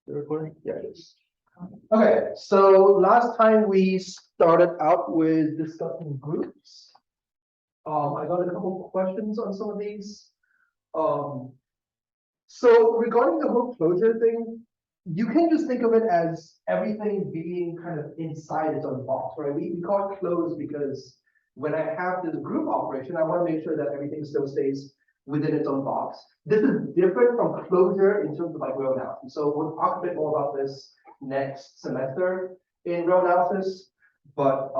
The recording? Yeah, it is. Okay, so last time we started out with discussing groups. I got a couple of questions on some of these. So regarding the whole closure thing, you can just think of it as everything being kind of inside its own box, right? We call it closed because when I have this group operation, I want to make sure that everything still stays within its own box. This is different from closure in terms of like row analysis. So we'll talk a bit more about this next semester in row analysis, but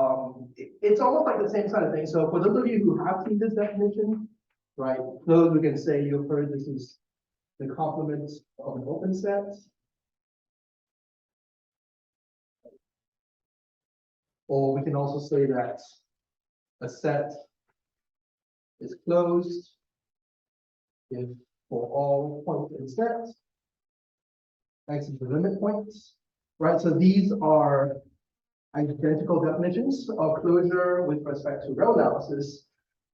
it's almost like the same kind of thing. So for those of you who have seen this definition, right, closed, we can say you've heard this is the complement of an open set. Or we can also say that a set is closed if for all points in set, x is the limit points, right? So these are identical definitions of closure with respect to row analysis.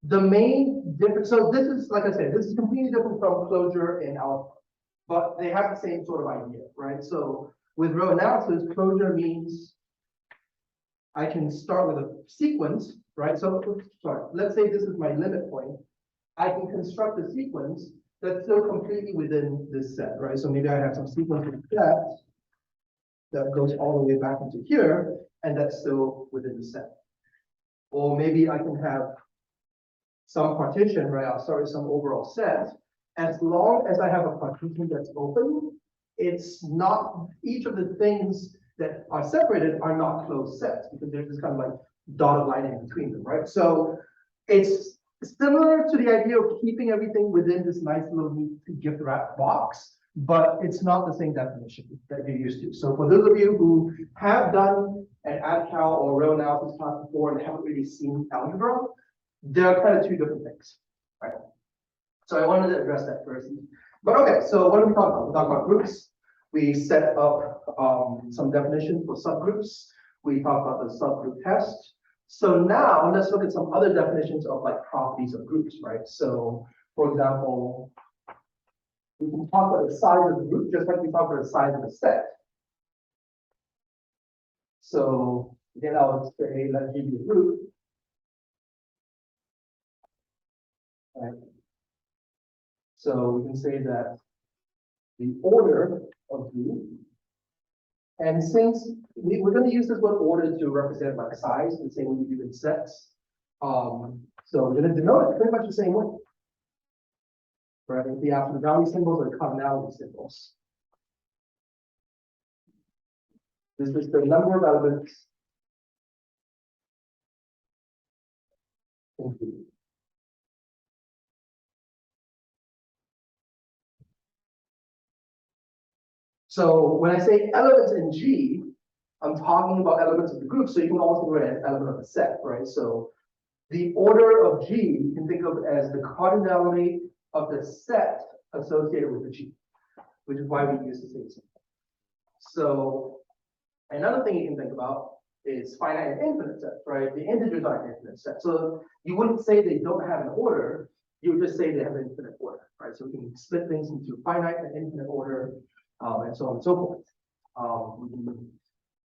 The main difference, so this is, like I said, this is completely different from closure in algebra, but they have the same sort of idea, right? So with row analysis, closure means I can start with a sequence, right? So, sorry, let's say this is my limit point. I can construct a sequence that's still completely within this set, right? So maybe I have some sequence of steps that goes all the way back into here, and that's still within the set. Or maybe I can have some partition, right? I'll start with some overall set. As long as I have a partition that's open, it's not, each of the things that are separated are not closed sets because there's this kind of like dotted line in between them, right? So it's similar to the idea of keeping everything within this nice little neat gift wrap box, but it's not the same definition that you're used to. So for those of you who have done an AdCal or row analysis class before and haven't really seen algebra, they're kind of two different things, right? So I wanted to address that first. But okay, so what are we talking about? We talk about groups. We set up some definitions for subgroups. We talked about the subgroup test. So now let's look at some other definitions of like properties of groups, right? So for example, we can talk about the size of the group just like we talked about the size of the set. So then I would say, let's give you a group. Right. So we can say that the order of group, and since we're going to use this word order to represent like size, the same way we do in sets. So we're going to denote it pretty much the same way. Right? The absolute value symbols are commonality symbols. This is the number of elements in group. So when I say elements in G, I'm talking about elements of the group, so you can also think of it as element of the set, right? So the order of G, you can think of it as the cardinality of the set associated with the G, which is why we use the same symbol. So another thing you can think about is finite and infinite sets, right? The integers are an infinite set. So you wouldn't say they don't have an order, you would just say they have an infinite order, right? So we can split things into finite and infinite order, and so on and so forth.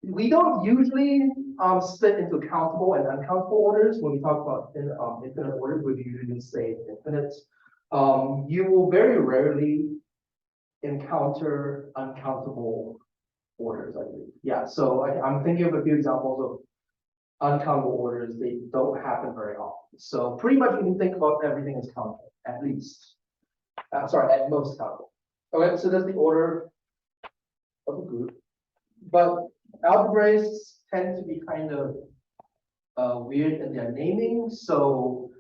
We don't usually split into countable and uncountable orders. When we talk about infinite orders, we usually say infinite. You will very rarely encounter uncountable orders, I believe. Yeah, so I'm thinking of a few examples of uncountable orders. They don't happen very often. So pretty much you can think about everything as countable, at least. Sorry, at most countable. Okay, so that's the order of a group. But algebraists tend to be kind of weird in their naming. So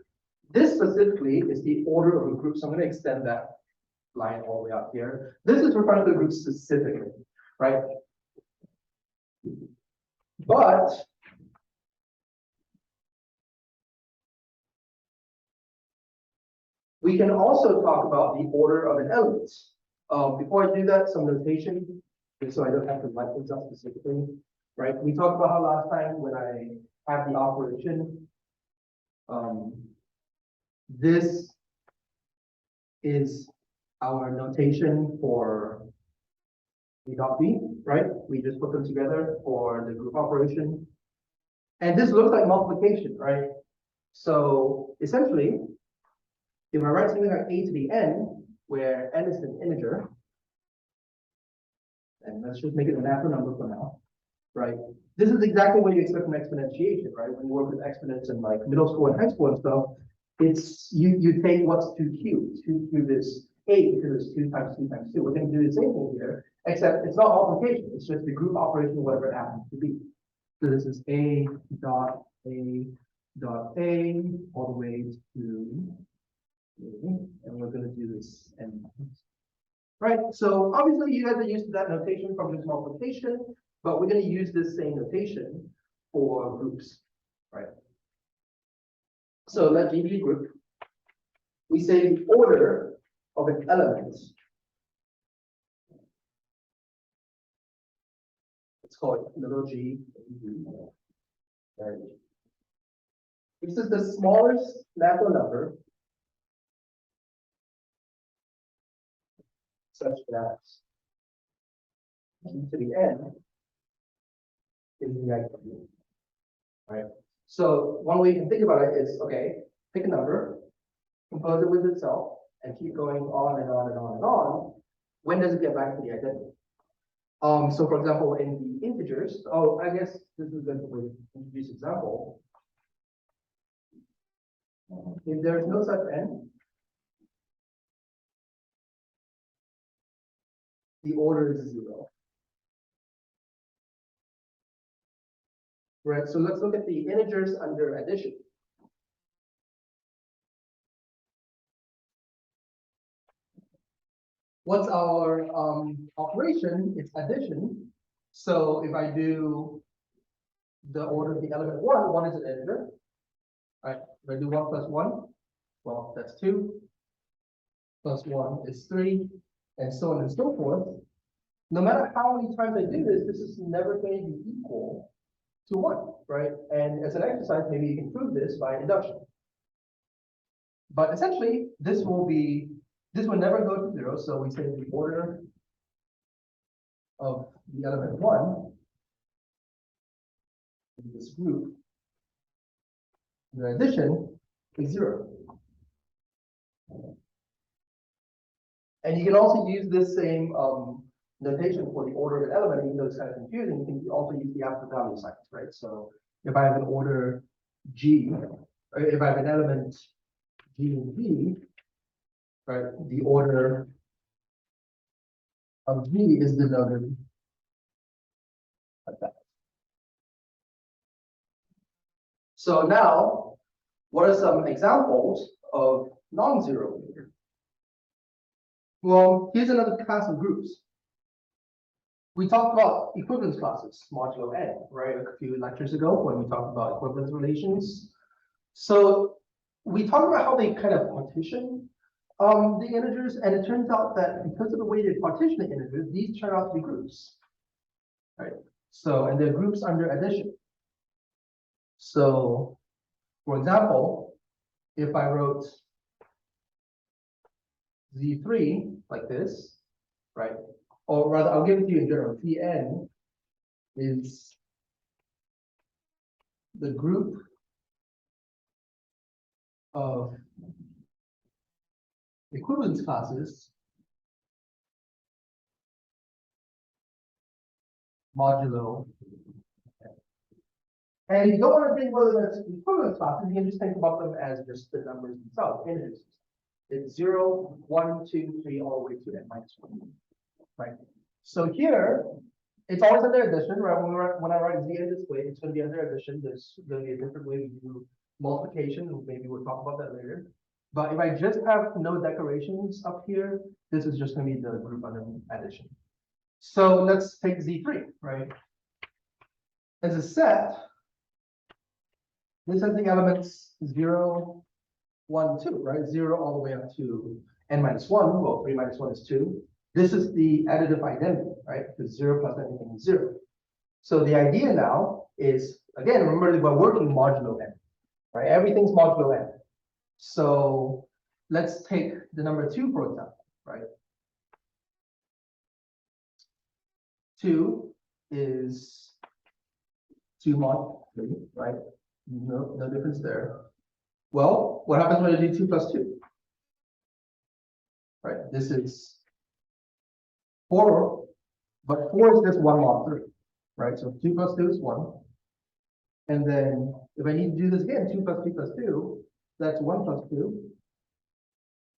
this specifically is the order of a group. So I'm going to extend that line all the way up here. This is referring to the group specifically, right? But we can also talk about the order of an element. Before I do that, some notation, so I don't have to write things up specifically, right? We talked about how last time when I have the operation, this is our notation for B dot B, right? We just put them together for the group operation. And this looks like multiplication, right? So essentially, if I write something like a to the n, where n is an integer, and let's just make it a natural number for now, right? This is exactly what you expect from exponentiation, right? When you work with exponents in like middle school and high school and stuff, it's you take what's 2 cubed. 2 cubed is 8 because it's 2 times 2 times 2. We're going to do the same thing here, except it's not multiplication. It's just the group operation, whatever it happens to be. So this is A dot A dot A all the way to A, and we're going to do this n times. Right, so obviously you guys are used to that notation from this multiplication, but we're going to use this same notation for groups, right? So let G be a group. We say the order of its elements. Let's call it little g. Right. This is the smallest natural number such that g to the n is the identity. Right. So one way you can think about it is, okay, pick a number, compose it with itself, and keep going on and on and on and on. When does it get back to the identity? So for example, in the integers, I guess this is a good way to introduce example. If there is no such n, the order is 0. Right, so let's look at the integers under addition. What's our operation? It's addition. So if I do the order of the element 1 is an integer. Right, if I do 1 plus 1, well, that's 2. Plus 1 is 3, and so on and so forth. No matter how many times I do this, this is never going to be equal to 1, right? And as an exercise, maybe you can prove this by induction. But essentially, this will never go to 0, so we say the order of the element 1 in this group, the addition is 0. And you can also use this same notation for the order of an element, even though it's kind of confusing. You can also use the absolute value signs, right? So if I have an order G, or if I have an element G and B, right, the order of G is denoted like that. So now, what are some examples of non-zero order? Well, here's another class of groups. We talked about equivalence classes, modulo n, right, a few lectures ago when we talked about equivalence relations. So we talked about how they kind of partition the integers, and it turns out that because of the way they partition the integers, these turn out to be groups, right? So, and they're groups under addition. So, for example, if I wrote Z3 like this, right? Or rather, I'll give it to you in general. Tn is the group of equivalence classes modulo. And you don't want to think whether that's equivalence classes, you can just think about them as just the numbers themselves, integers. It's 0, 1, 2, 3, all the way to n minus 1. Right. So here, it's always under addition, right? When I write z in this way, it's going to be under addition. There's going to be a different way to do multiplication. Maybe we'll talk about that later. But if I just have no decorations up here, this is just going to be the group under addition. So let's take Z3, right? As a set, this has the elements 0, 1, 2, right? 0 all the way up to n minus 1. Well, 3 minus 1 is 2. This is the additive identity, right? Because 0 plus anything is 0. So the idea now is, again, remember we're working modulo n, right? Everything's modulo n. So let's take the number 2, for example, right? 2 is 2 mod 3, right? No difference there. Well, what happens when I do 2 plus 2? Right, this is 4, but 4 is just 1 mod 3, right? So 2 plus 2 is 1. And then if I need to do this again, 2 plus 2 plus 2, that's 1 plus 2,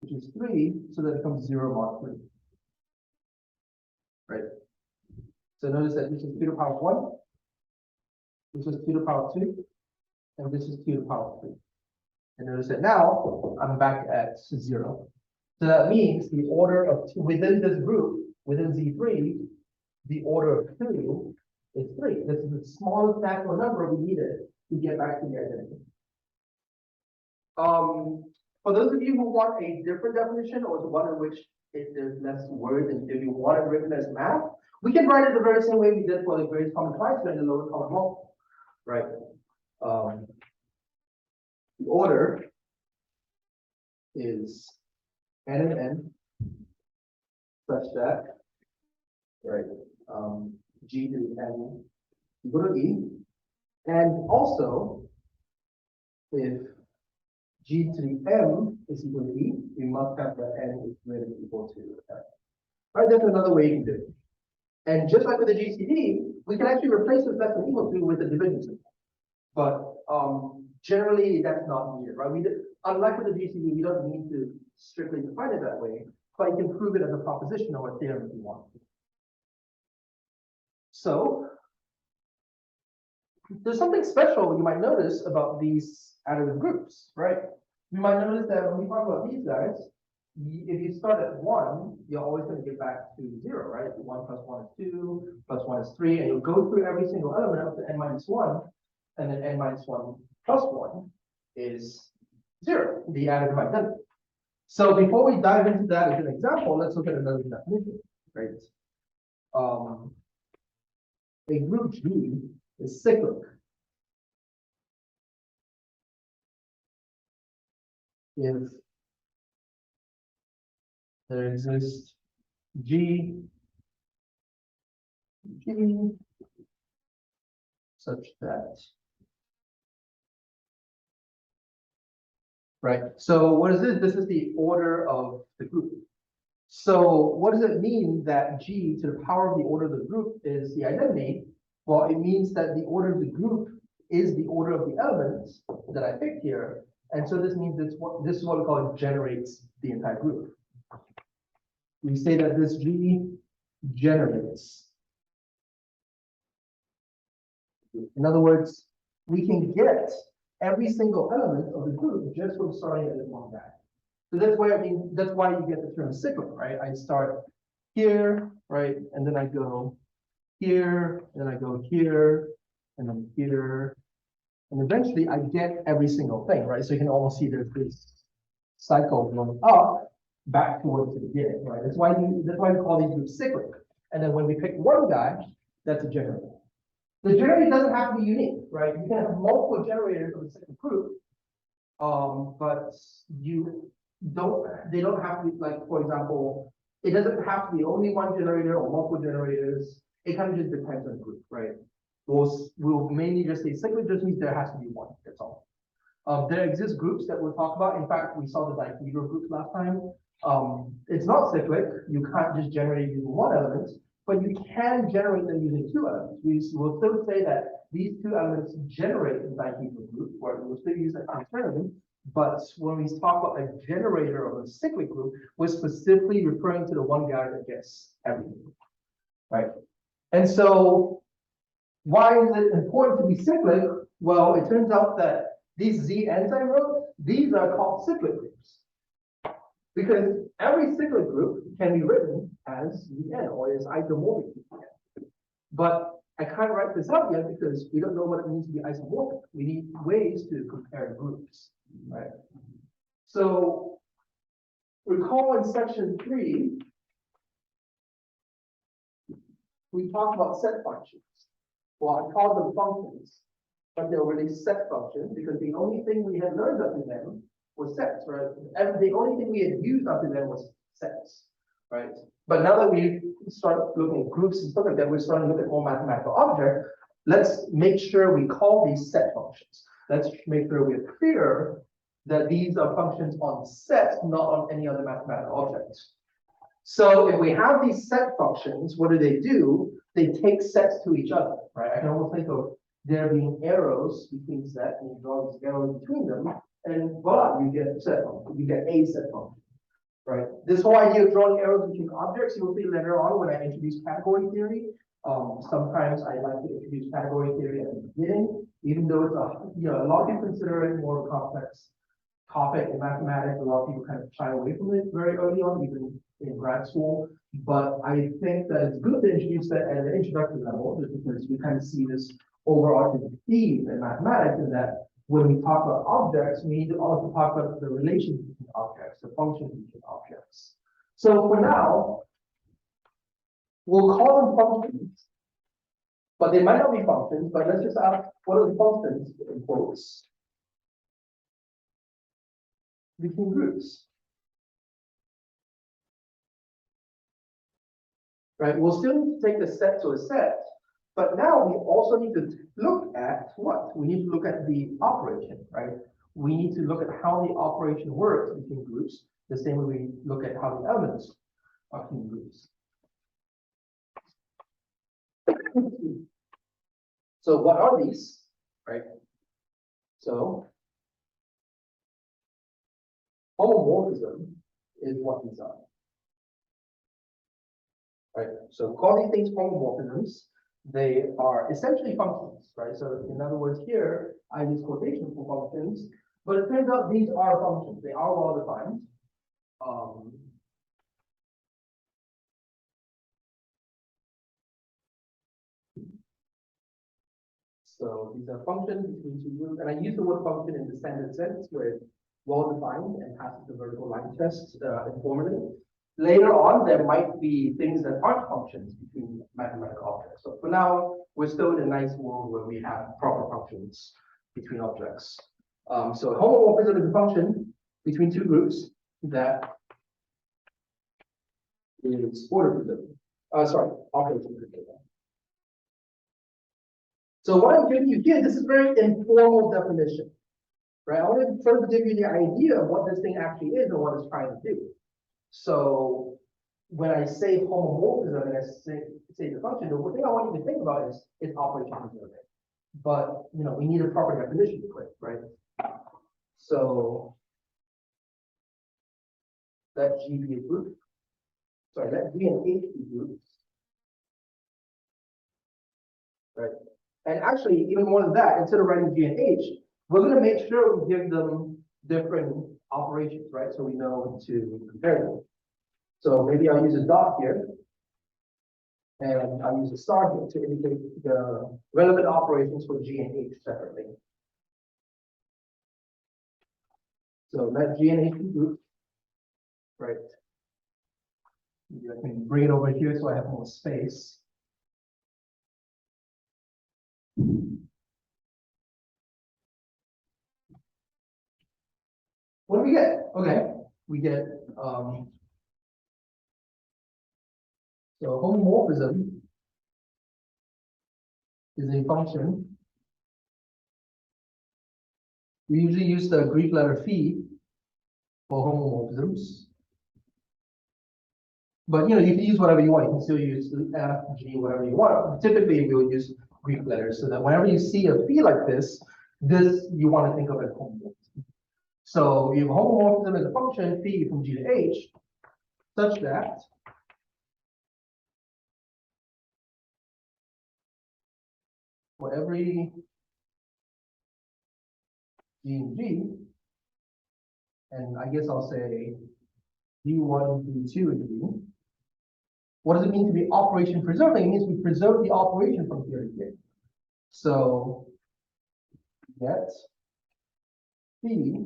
which is 3, so that becomes 0 mod 3. Right? So notice that this is 2 to the power 1, this is 2 to the power 2, and this is 2 to the power 3. And notice that now I'm back at 0. So that means the order of 2 within this group, within Z3, the order of 2 is 3. This is the smallest natural number we needed to get back to the identity. For those of you who want a different definition or the one in which there's less words and if you want it written as math, we can write it the very same way we did for the greatest common divisor and the lowest common multiple, right? The order is n and n such that, right, g to the n equal to e, and also if g to the m is equal to e, we must have that n is greater than or equal to n. Right, that's another way you can do it. And just like with the GCD, we can actually replace this less than equal to with the division symbol. But generally, that's not needed, right? Unlike with the GCD, we don't need to strictly define it that way, but you can prove it as a proposition or a theorem if you want. So there's something special you might notice about these additive groups, right? You might notice that when we talk about these guys, if you start at 1, you're always going to get back to 0, right? 1 plus 1 is 2, plus 1 is 3, and you'll go through every single element up to n minus 1, and then n minus 1 plus 1 is 0, the additive identity. So before we dive into that as an example, let's look at another definition, right? A group G is cyclic if there exists G such that, right? So what is this? This is the order of the group. So what does it mean that G to the power of the order of the group is the identity? Well, it means that the order of the group is the order of the elements that I picked here. And so this means this is what we call generates the entire group. We say that this G generates. In other words, we can get every single element of the group just from starting at this one guy. So that's why that's why you get the term cyclic, right? I start here, right, and then I go here, and then I go here, and then here, and eventually I get every single thing, right? So you can almost see there's this cycle going up back towards the beginning, right? That's why we call these groups cyclic. And then when we pick one guy, that's a generator. The generator doesn't have to be unique, right? You can have multiple generators of a cyclic group, but they don't have to be, like, for example, it doesn't have to be only one generator or multiple generators. It kind of just depends on the group, right? We'll mainly just say cyclic just means there has to be one, that's all. There exist groups that we'll talk about. In fact, we saw the dihedral groups last time. It's not cyclic. You can't just generate using one element, but you can generate them using two elements. We will still say that these two elements generate the dihedral group, or we'll still use that term. But when we talk about a generator of a cyclic group, we're specifically referring to the one guy that gets everything, right? And so why is it important to be cyclic? Well, it turns out that these Z enzyme rows, these are called cyclic groups. Because every cyclic group can be written as Zn or as isomorphic. But I can't write this out yet because we don't know what it means to be isomorphic. We need ways to compare groups, right? So recall in section 3, we talked about set functions. Well, I called them functions, but they're really set functions because the only thing we had learned up to them was sets, right? And the only thing we had used up to them was sets. right? But now that we start looking at groups and stuff like that, we're starting to look at more mathematical objects. Let's make sure we call these set functions. Let's make sure we're clear that these are functions on sets, not on any other mathematical objects. So if we have these set functions, what do? They take sets to each other, right? I can almost think of there being arrows between sets, and you draw these arrows between them, and voila, you get a set function. You get a set function, right? This whole idea of drawing arrows between objects, you'll see later on when I introduce category theory. Sometimes I like to introduce category theory at the beginning, even though it's a lot of people consider it more of a complex topic in mathematics. A lot of people kind of shy away from it very early on, even in grad school. But I think that it's good to introduce that at an introductory level, just because we kind of see this overarching theme in mathematics, and that when we talk about objects, we need to also talk about the relations between objects, the functions between objects. So for now, we'll call them functions, but they might not be functions, but let's just ask, what are the functions, in quotes, between groups? Right, we'll still need to take the set to a set, but now we also need to look at what? We need to look at the operation, right? We need to look at how the operation works between groups, the same way we look at how the elements are between groups. So what are these, right? So homomorphism is what these are. Right, so call these things homomorphisms. They are essentially functions, right? So in other words, here I use quotation for functions, but it turns out these are functions. They are well defined. So these are functions between two groups, and I use the word function in the standard sense where it's well defined and passes the vertical line test informally. Later on, there might be things that aren't functions between mathematical objects. So for now, we're still in a nice world where we have proper functions between objects. So homomorphism is a function between two groups that is order preserving. Operator preserving. So what I'm giving you here, this is a very informal definition, right? I want to first give you the idea of what this thing actually is and what it's trying to do. So when I say homomorphism and I say the function, the thing I want you to think about is operation preserving. But we need a proper definition for it, right? So let G be a group. Sorry, let G and H be groups. Right. And actually, even more than that, instead of writing G and H, we're going to make sure we give them different operations, right? So we know to compare them. So maybe I'll use a dot here, and I'll use a star here to indicate the relevant operations for G and H separately. So let G and H be groups, right? I can bring it over here so I have more space. What do we get? Okay, we get so homomorphism is a function. We usually use the Greek letter phi for homomorphisms. But you can use whatever you want. You can still use F, G, whatever you want. Typically, we will use Greek letters so that whenever you see a phi like this you want to think of as homomorphism. So you have homomorphism as a function phi from G to H, such that for every G and G, and I guess I'll say D1, D2, and D. What does it mean to be operation preserving? It means we preserve the operation from here to here. So get phi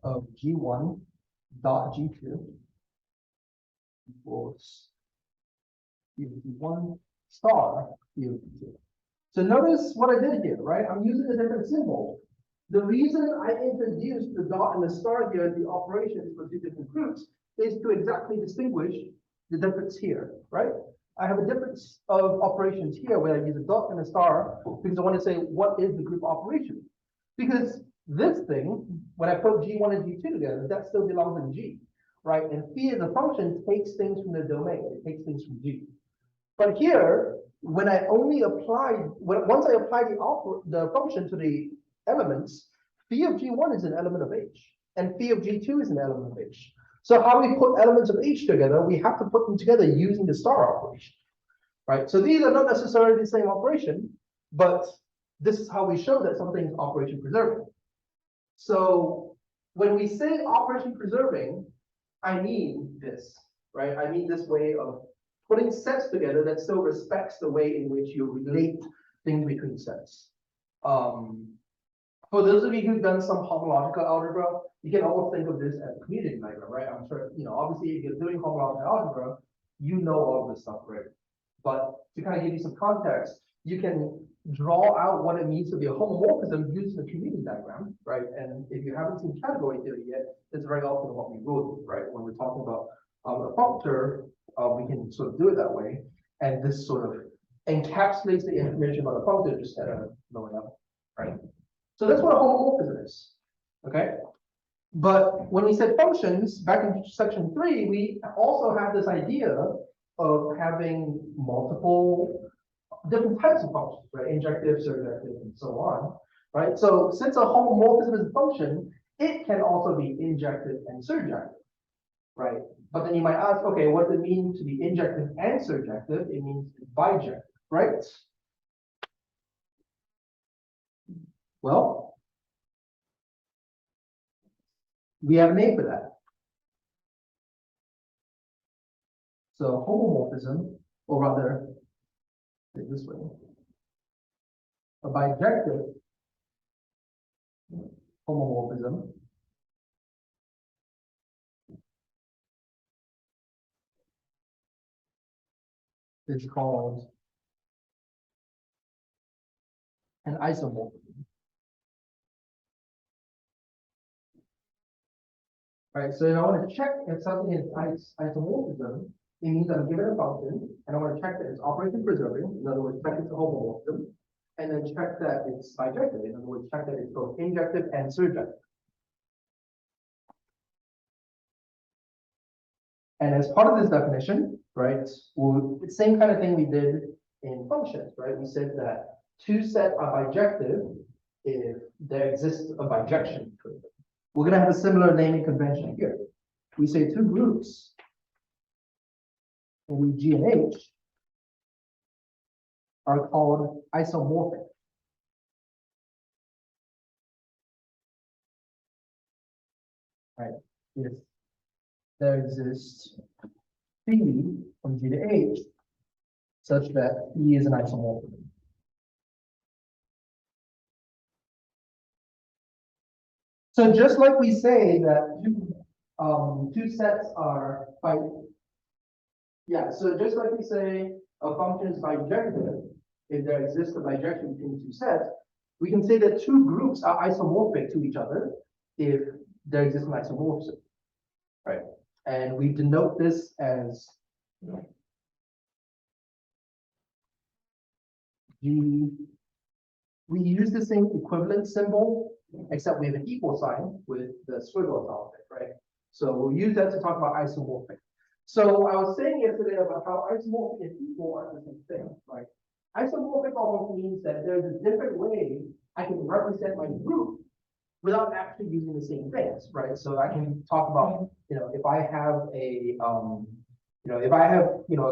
of G1 dot G2 equals phi of G1 star phi of G2. So notice what I did here, right? I'm using a different symbol. The reason I introduced the dot and the star here as the operations for two different groups is to exactly distinguish the difference here, right? I have a difference of operations here where I use a dot and a star because I want to say what is the group operation. Because this thing, when I put G1 and G2 together, that still belongs in G, right? And phi as a function takes things from the domain, it takes things from G. But here, when I only apply, once I apply the function to the elements, phi of G1 is an element of H, and phi of G2 is an element of H. So how do we put elements of H together? We have to put them together using the star operation, right? So these are not necessarily the same operation, but this is how we show that something is operation preserving. So when we say operation preserving, I mean this, right? I mean this way of putting sets together that still respects the way in which you relate things between sets. For those of you who've done some homological algebra, you can almost think of this as a commuting diagram, right? I'm sure, obviously if you're doing homological algebra, you know all of this stuff, right? But to kind of give you some context, you can draw out what it means to be a homomorphism using a commuting diagram, right? And if you haven't seen category theory yet, it's very often what we will do, right? When we're talking about a functor, we can sort of do it that way. And this sort of encapsulates the information about the functor just at a lower level, right? So that's what a homomorphism is, okay? But when we said functions, back in section 3, we also have this idea of having multiple different types of functions, right? Injective, surjective, and so on, right? So since a homomorphism is a function, it can also be injective and surjective, right? But then you might ask, okay, what does it mean to be injective and surjective? It means bijective, right? Well, we have a name for that. So homomorphism, or rather, say this way, a bijective homomorphism is called an isomorphism. Right, so if I want to check if something is isomorphism, it means I'm given a function, and I want to check that it's operation preserving, in other words, check it's a homomorphism, and then check that it's bijective, in other words, check that it's both injective and surjective. And as part of this definition, right, the same kind of thing we did in functions, right? We said that two sets are bijective if there exists a bijection between them. We're going to have a similar naming convention here. We say two groups, and we G and H, are called isomorphic. Right? If there exists phi from G to H, such that phi is an isomorphism. So just like we say that two sets are so just like we say a function is bijective, if there exists a bijection between two sets, we can say that two groups are isomorphic to each other if there exists an isomorphism, right? And we denote this as G. We use the same equivalent symbol, except we have an equal sign with the squiggle on top of it, right? So we'll use that to talk about isomorphic. So I was saying yesterday about how isomorphic and equal are the same thing, right? Isomorphic almost means that there's a different way I can represent my group without actually using the same things, right? So I can talk about, if I have a, a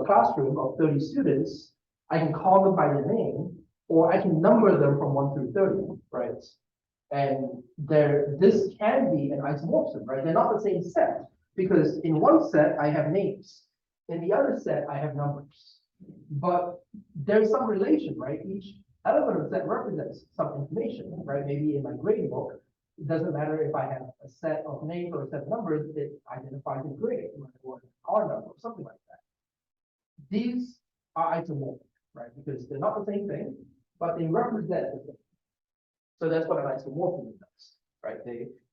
classroom of 30 students, I can call them by their name, or I can number them from 1 through 30, right? And this can be an isomorphism, right? They're not the same set, because in one set I have names, in the other set I have numbers. But there's some relation, right? Each element of the set represents some information, right? Maybe in my grade book, it doesn't matter if I have a set of names or a set of numbers, it identifies a grade, or an R number, or something like that. These are isomorphic, right? Because they're not the same thing, but they represent the thing. So that's what an isomorphism does, right?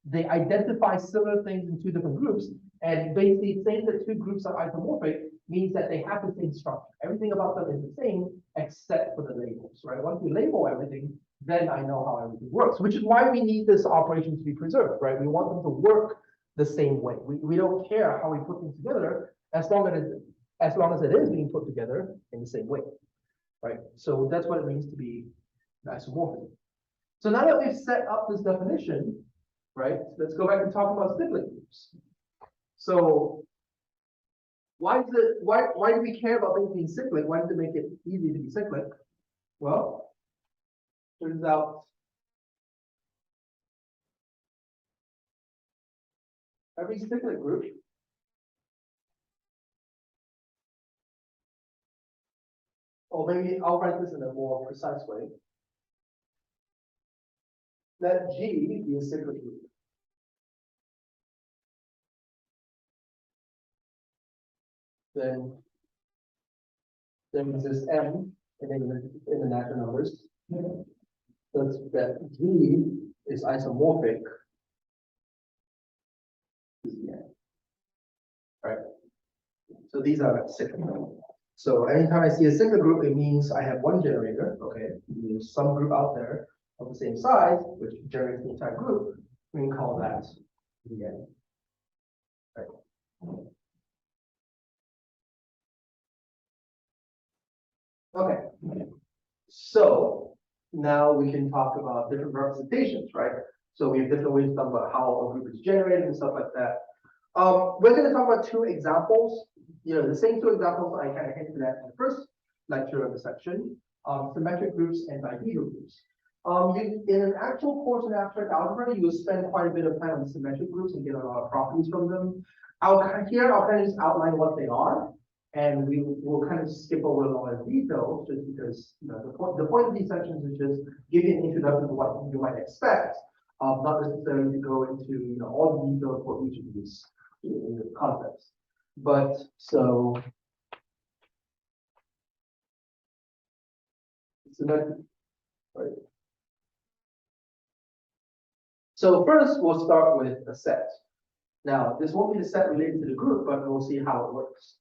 They identify similar things in two different groups, and basically saying that two groups are isomorphic means that they have the same structure. Everything about them is the same except for the labels, right? Once we label everything, then I know how everything works, which is why we need this operation to be preserved, right? We want them to work the same way. We don't care how we put things together as long as it is being put together in the same way, right? So that's what it means to be isomorphism. So now that we've set up this definition, right, let's go back and talk about cyclic groups. So why do we care about things being cyclic? Why does it make it easy to be cyclic? Well, turns out every cyclic group or maybe I'll write this in a more precise way. Let G be a cyclic group. Then exists M in the natural numbers. Such that G is isomorphic to Cn. Right? So these are cyclic. So anytime I see a cyclic group, it means I have one generator. Okay, there's some group out there of the same size, which generates the entire group. We can call that Vn. Right. Okay. So now we can talk about different representations, right? So we have different ways to talk about how a group is generated and stuff like that. We're going to talk about two examples. The same two examples I kind of hinted at in the first lecture of the section, symmetric groups and dihedral groups. In an actual course in abstract algebra, you will spend quite a bit of time on symmetric groups and get a lot of properties from them. I'll kind of just outline what they are, and we'll kind of skip over a lot of details just because the point of these sections is just give you an introduction to what you might expect, not necessarily to go into all the details for each of these concepts. But so symmetric, right? So first we'll start with a set. Now this won't be the set related to the group, but we'll see how it works.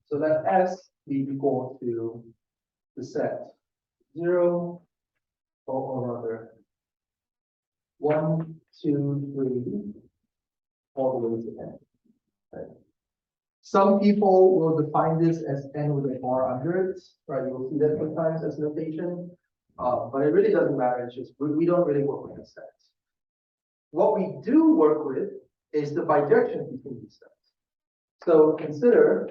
So let S be equal to the set 0, or rather 1, 2, 3, all the way to n. Right? Some people will define this as n with a bar under it, right? You will see that sometimes as notation, but it really doesn't matter. It's just we don't really work with the sets. What we do work with is the bijection between these sets. So consider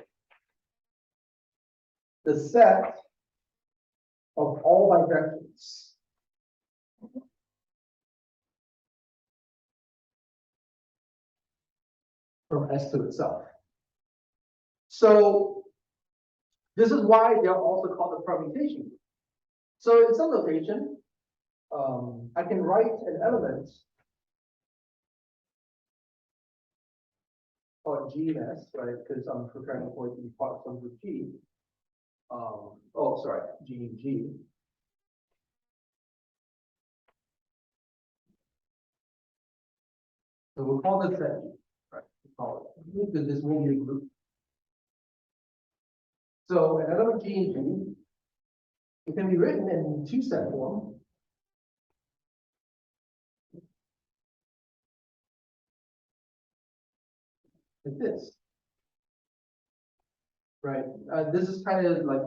the set of all bijections from S to itself. So this is why they're also called the permutation group. So in some notation, I can write an element or GS, right? Because I'm preparing for it to be part of some group G. G and G. So we'll call this set G, right? We'll call it because this will be a group. So an element G and G, it can be written in two-set form. Like this. Right. This is kind of like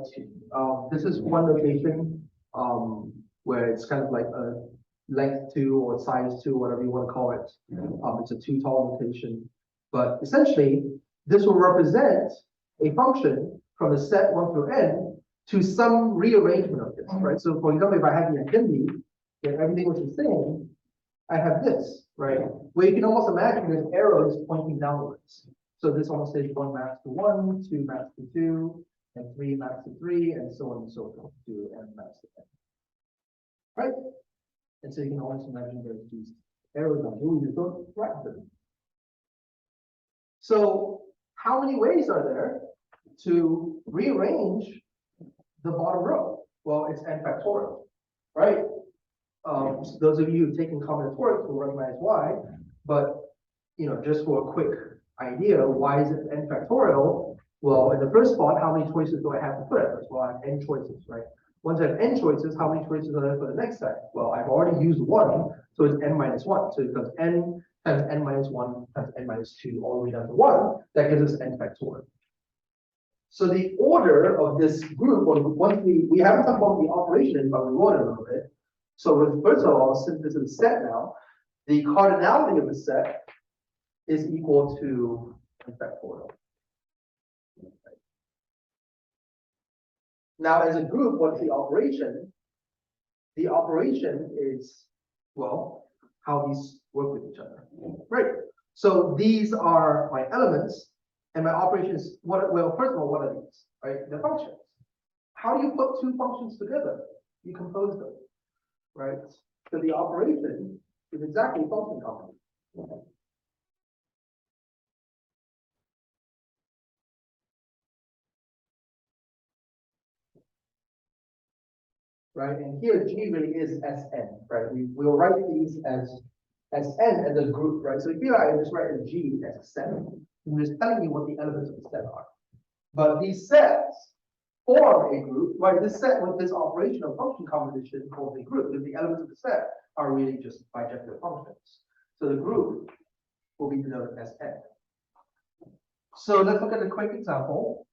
this is one notation where it's kind of like a length 2 or size 2, whatever you want to call it. It's a 2 tall notation, but essentially this will represent a function from the set 1 through n to some rearrangement of this, right? So for example, if I had the identity, if everything was the same, I have this, right? Where you can almost imagine there's arrows pointing downwards. So this almost says 1 maps to 1, 2 maps to 2, and 3 maps to 3, and so on and so forth to n maps to n. Right? And so you can almost imagine there's these arrows on here, you don't write them. So how many ways are there to rearrange the bottom row? Well, it's n factorial, right? So those of you who've taken combinatorics will recognize why, but just for a quick idea, why is it n factorial? Well, in the first spot, how many choices do I have to put at first? Well, I have n choices, right? Once I have n choices, how many choices are there for the next set? Well, I've already used 1, so it's n minus 1. So it becomes n times n minus 1 times n minus 2 all the way down to 1. That gives us n factorial. So the order of this group, once we haven't talked about the operation, but we want it a little bit. So first of all, since this is a set now, the cardinality of the set is equal to n factorial. Now, as a group, what's the operation? The operation is, well, how these work with each other, right? So these are my elements, and my operation is what? Well, first of all, what are these? Right, the functions. How do you put two functions together? You compose them, right? So the operation is exactly function combination. Right, and here G really is Sn, right? We'll write these as Sn as a group, right? So here I just write a G as a set. I'm just telling you what the elements of the set are. But these sets form a group, right? This set with this operation of function combination called a group, because the elements of the set are really just bijective functions. So the group will be denoted as N. So let's look at a quick example.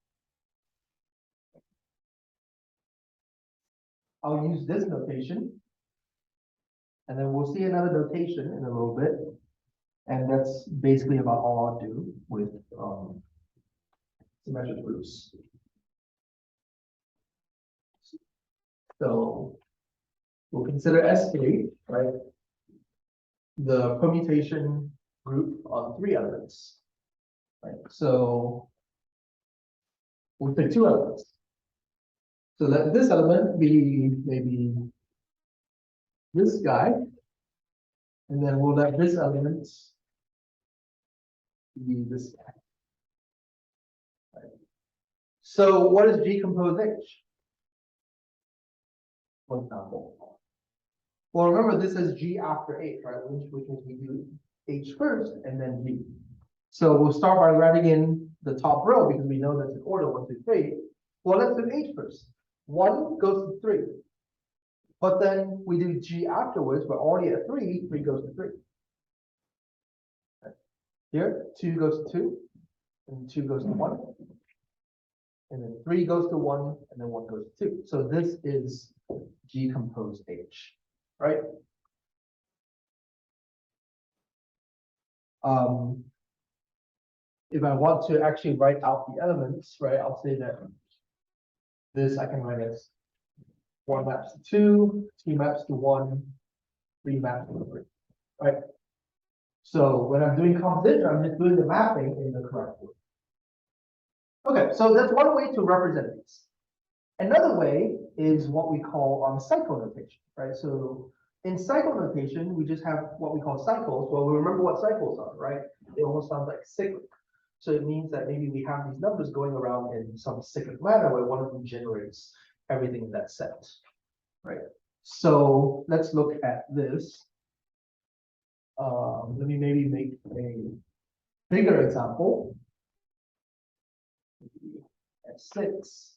I'll use this notation, and then we'll see another notation in a little bit. And that's basically about all I'll do with symmetric groups. So we'll consider S3, right? The permutation group on 3 elements. Right. So we'll pick 2 elements. So let this element be maybe this guy, and then we'll let this element be this guy. Right. So what does G compose H? For example. Well, remember this is G after H, right? Which means we do H first and then G. So we'll start by writing in the top row because we know that's in order 1, 2, 3. Well, let's do H first. 1 goes to 3. But then we do G afterwards. We're already at 3. 3 goes to 3. Right. Here, 2 goes to 2, and 2 goes to 1. And then 3 goes to 1, and then 1 goes to 2. So this is G composed H, right? If I want to actually write out the elements, right, I'll say that this I can write as 1 maps to 2, 2 maps to 1, 3 maps to 3, right? So when I'm doing composition, I'm just doing the mapping in the correct order. Okay, so that's one way to represent these. Another way is what we call cycle notation, right? So in cycle notation, we just have what we call cycles. Well, we remember what cycles are, right? They almost sound like cyclic. So it means that maybe we have these numbers going around in some cyclic manner where one of them generates everything in that set, right? So let's look at this. Let me maybe make a bigger example. At 6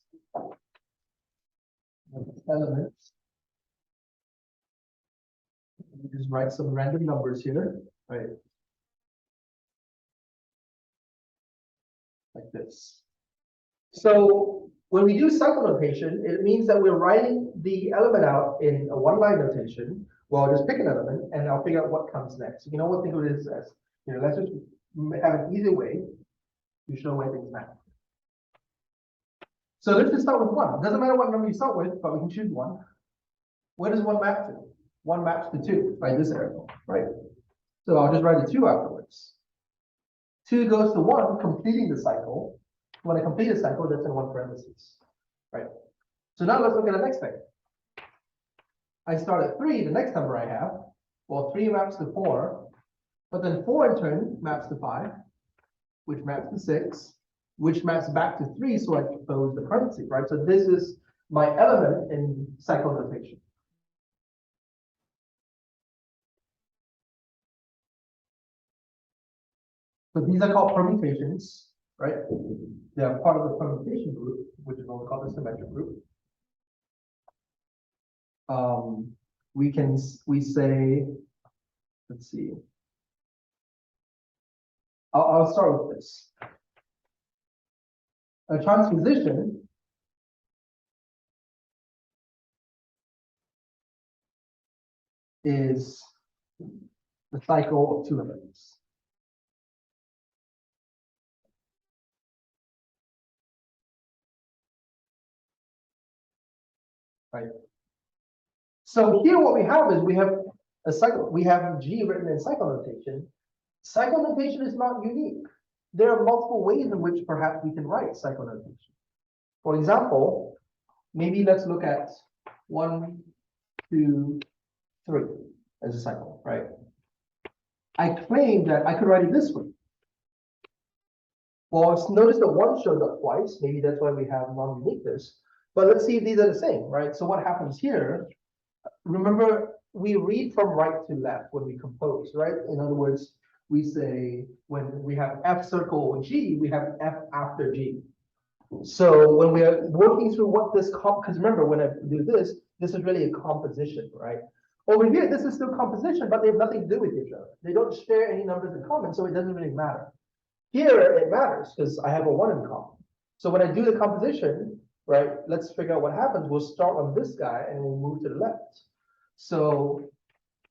elements. Just write some random numbers here, right? Like this. So when we do cycle notation, it means that we're writing the element out in a 1-line notation. Well, I'll just pick an element and I'll figure out what comes next. You know what? Think of it as, you know, let's just have an easy way to show where things map. So let's just start with 1. It doesn't matter what number you start with, but we can choose 1. Where does 1 map to? 1 maps to 2 by this arrow, right? So I'll just write a 2 afterwards. 2 goes to 1, completing the cycle. When I complete a cycle, that's in 1 parentheses, right? So now let's look at the next thing. I start at 3, the next number I have. Well, 3 maps to 4, but then 4 in turn maps to 5, which maps to 6, which maps back to 3, so I compose the parentheses, right? So this is my element in cycle notation. So these are called permutations, right? They are part of the permutation group, which is also called the symmetric group. We say, let's see. I'll start with this. A transposition is the cycle of two elements. Right. So here what we have is we have a cycle. We have G written in cycle notation. Cycle notation is not unique. There are multiple ways in which perhaps we can write cycle notation. For example, maybe let's look at 1, 2, 3 as a cycle, right? I claim that I could write it this way. Well, notice that 1 shows up twice. Maybe that's why we have non-uniqueness. But let's see if these are the same, right? So what happens here? Remember, we read from right to left when we compose, right? In other words, we say when we have F circle G, we have F after G. So when we are working through what this because remember, when I do this, this is really a composition, right? Over here, this is still composition, but they have nothing to do with each other. They don't share any numbers in common, so it doesn't really matter. Here, it matters because I have a 1 in common. So when I do the composition, right, let's figure out what happens. We'll start on this guy and we'll move to the left. So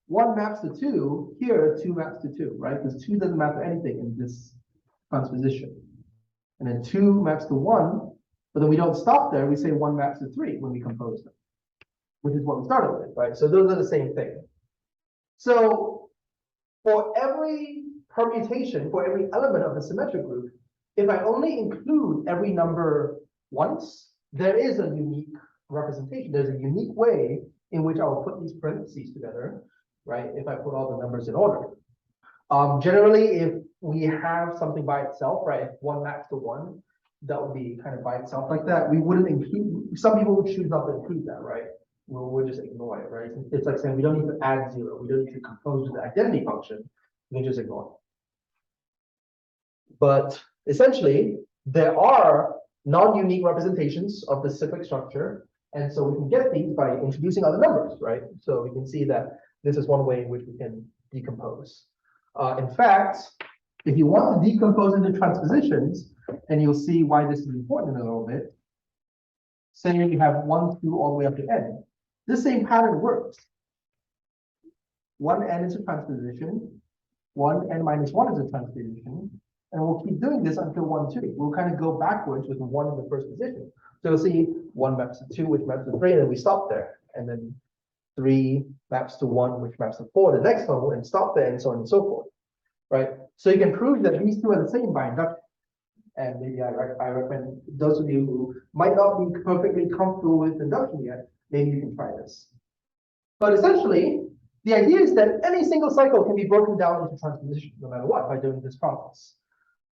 1 maps to 2, here 2 maps to 2, right? Because 2 doesn't map to anything in this transposition. And then 2 maps to 1, but then we don't stop there. We say 1 maps to 3 when we compose them, which is what we started with, right? So those are the same thing. So for every permutation, for every element of the symmetric group, if I only include every number once, there is a unique representation. There's a unique way in which I will put these parentheses together, right? If I put all the numbers in order. Generally, if we have something by itself, right? If 1 maps to 1, that would be kind of by itself like that. We wouldn't include, some people would choose not to include that, right? We'll just ignore it, right? It's like saying we don't need to add 0. We don't need to compose with the identity function. We can just ignore it. But essentially, there are non-unique representations of the cyclic structure. And so we can get these by introducing other numbers, right? So we can see that this is one way in which we can decompose. In fact, if you want to decompose into transpositions, and you'll see why this is important in a little bit, say you have 1, 2, all the way up to n. This same pattern works. 1n is a transposition, 1n minus 1 is a transposition, and we'll keep doing this until 1, 2. We'll kind of go backwards with 1 in the first position. So you'll see 1 maps to 2, which maps to 3, and then we stop there. And then 3 maps to 1, which maps to 4, the next one, and stop there, and so on and so forth, right? So you can prove that these two are the same by induction. And maybe I recommend those of you who might not be perfectly comfortable with induction yet, maybe you can try this. But essentially, the idea is that any single cycle can be broken down into transposition, no matter what, by doing this process.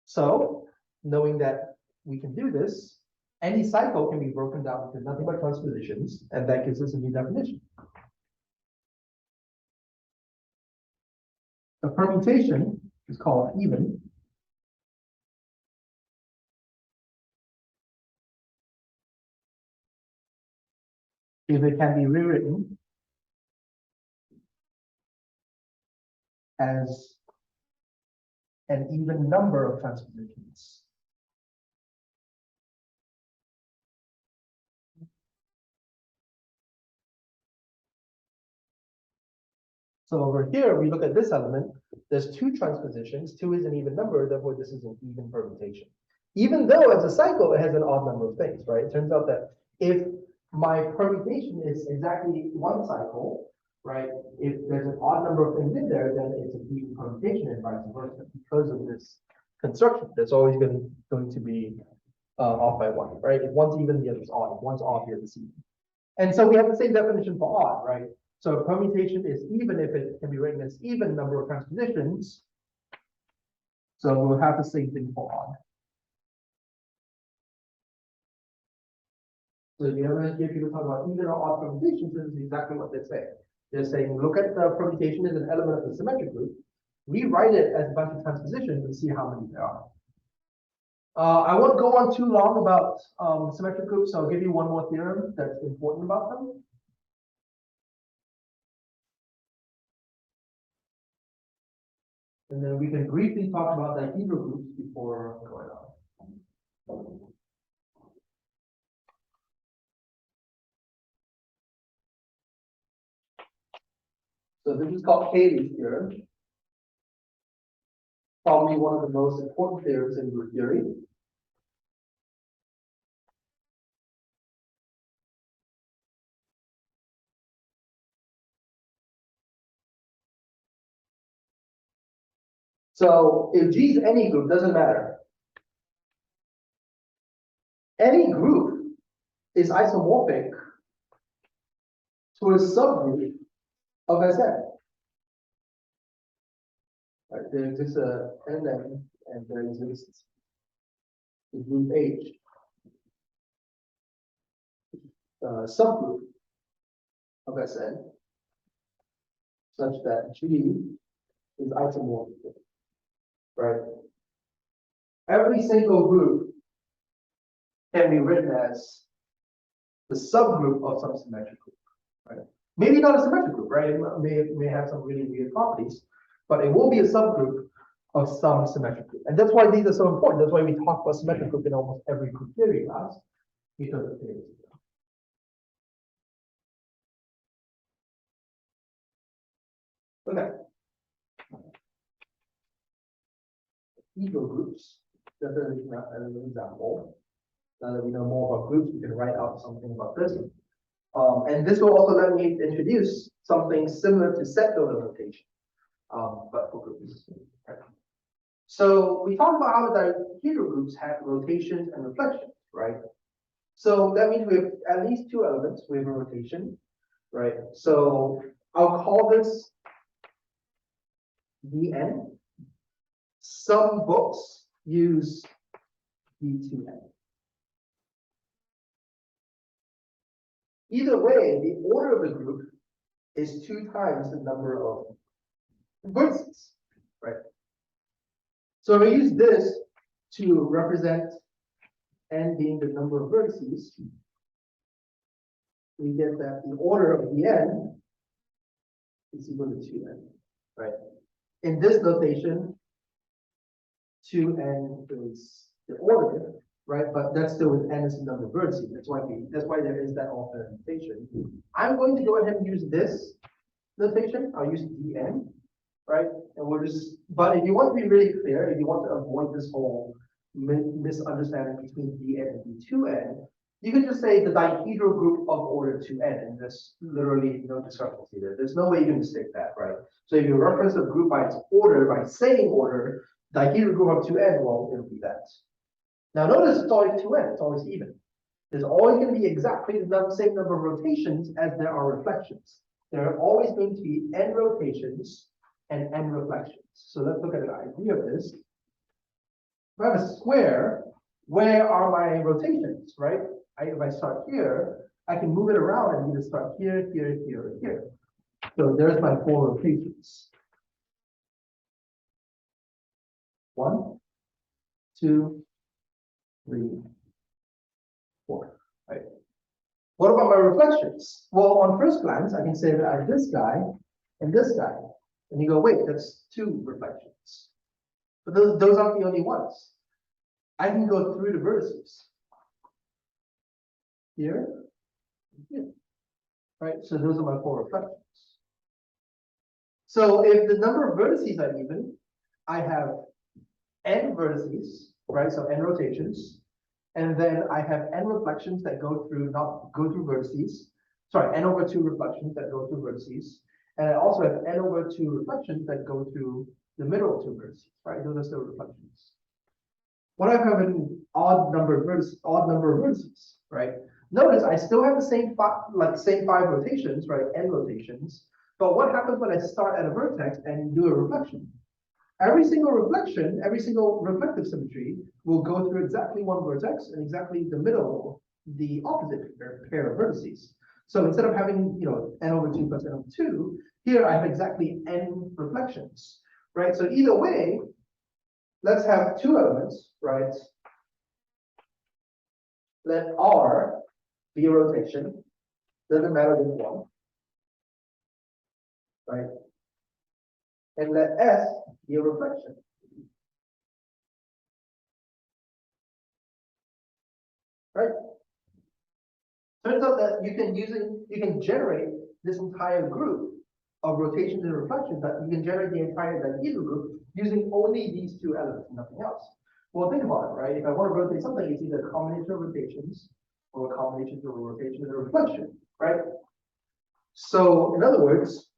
So, knowing that we can do this, any cycle can be broken down into nothing but transpositions, and that gives us a new definition. A permutation is called even. If it can be rewritten as an even number of transpositions. So over here, we look at this element, there's 2 transpositions, 2 is an even number, therefore this is an even permutation. Even though as a cycle, it has an odd number of things, right? It turns out that if my permutation is exactly 1 cycle, right? If there's an odd number of things in there, then it's an even permutation and vice versa. Because of this construction, there's always going to be off by 1, right? If one's even, the other's odd. If one's off, the other's even. And so we have the same definition for odd, right? So permutation is even if it can be written as even number of transpositions. So we'll have the same thing for odd. So you ever hear people talk about even or odd permutations, this is exactly what they say. They're saying, look at the permutation as an element of the symmetric group. rewrite it as a bunch of transpositions and see how many there are. I won't go on too long about symmetric groups, so I'll give you one more theorem that's important about them. And then we can briefly talk about dihedral groups before going on. So this is called Cayley's theorem. Probably one of the most important theorems in group theory. So if G is any group, doesn't matter. Any group is isomorphic to a subgroup of Sn. Right, there exists a Nm and there exists the group H, subgroup of Sn, such that G is isomorphic. Right? Every single group can be written as the subgroup of some symmetric group. Right? Maybe not a symmetric group, right? It may have some really weird properties, but it will be a subgroup of some symmetric group. And that's why these are so important. That's why we talk about symmetric group in almost every group theory class, because of theories. Okay. Dihedral groups, just as an example. Now that we know more about groups, we can write out something about this. And this will also let me introduce something similar to set builder notation, but for groups. Right? So we talked about how the dihedral groups have rotations and reflections, right? So that means we have at least two elements. We have a rotation, right? So I'll call this dn. Some books use d2n. Either way, the order of the group is 2 times the number of vertices, right? So if I use this to represent n being the number of vertices, we get that the order of dn is equal to 2n, right? In this notation, 2n is the order, right? But that's still with n as the number of vertices. That's why there is that alternate notation. I'm going to go ahead and use this notation. I'll use dn, right? And we'll just. But if you want to be really clear, if you want to avoid this whole misunderstanding between dn and d2n, you can just say the dihedral group of order 2n, and there's literally no discrepancy there. There's no way you can mistake that, right? So if you reference a group by its order, by saying order, dihedral group of 2n, well, it'll be that. Now notice it's always 2n, it's always even. There's always going to be exactly the same number of rotations as there are reflections. There are always going to be n rotations and n reflections. So let's look at an idea of this. If I have a square, where are my rotations, right? If I start here, I can move it around and either start here, here, here, or here. So there's my 4 rotations. 1, 2, 3, 4, right? What about my reflections? Well, on first glance, I can say that I have this guy and this guy. And you go, wait, that's 2 reflections. But those aren't the only ones. I can go through the vertices. Here, here. Right? So those are my 4 reflections. So if the number of vertices are even, I have n vertices, right? So n rotations. And then I have n reflections that go through vertices. Sorry, n over 2 reflections that go through vertices. And I also have n over 2 reflections that go through the middle 2 vertices, right? Those are still reflections. What if I have an odd number of vertices, right? Notice I still have the same 5 rotations, right? N rotations. But what happens when I start at a vertex and do a reflection? Every single reflection, every single reflective symmetry will go through exactly 1 vertex and exactly the middle, the opposite pair of vertices. So instead of having, n over 2 plus n over 2, here I have exactly n reflections. right? So either way, let's have two elements, right? Let R be a rotation, doesn't matter which one, right? And let S be a reflection. Right? Turns out that you can generate this entire group of rotations and reflections, that you can generate the entire dihedral group using only these two elements, nothing else. Well, think about it, right? If I want to rotate something, it's either a combination of rotations or a combination of rotation and a reflection, right? So in other words,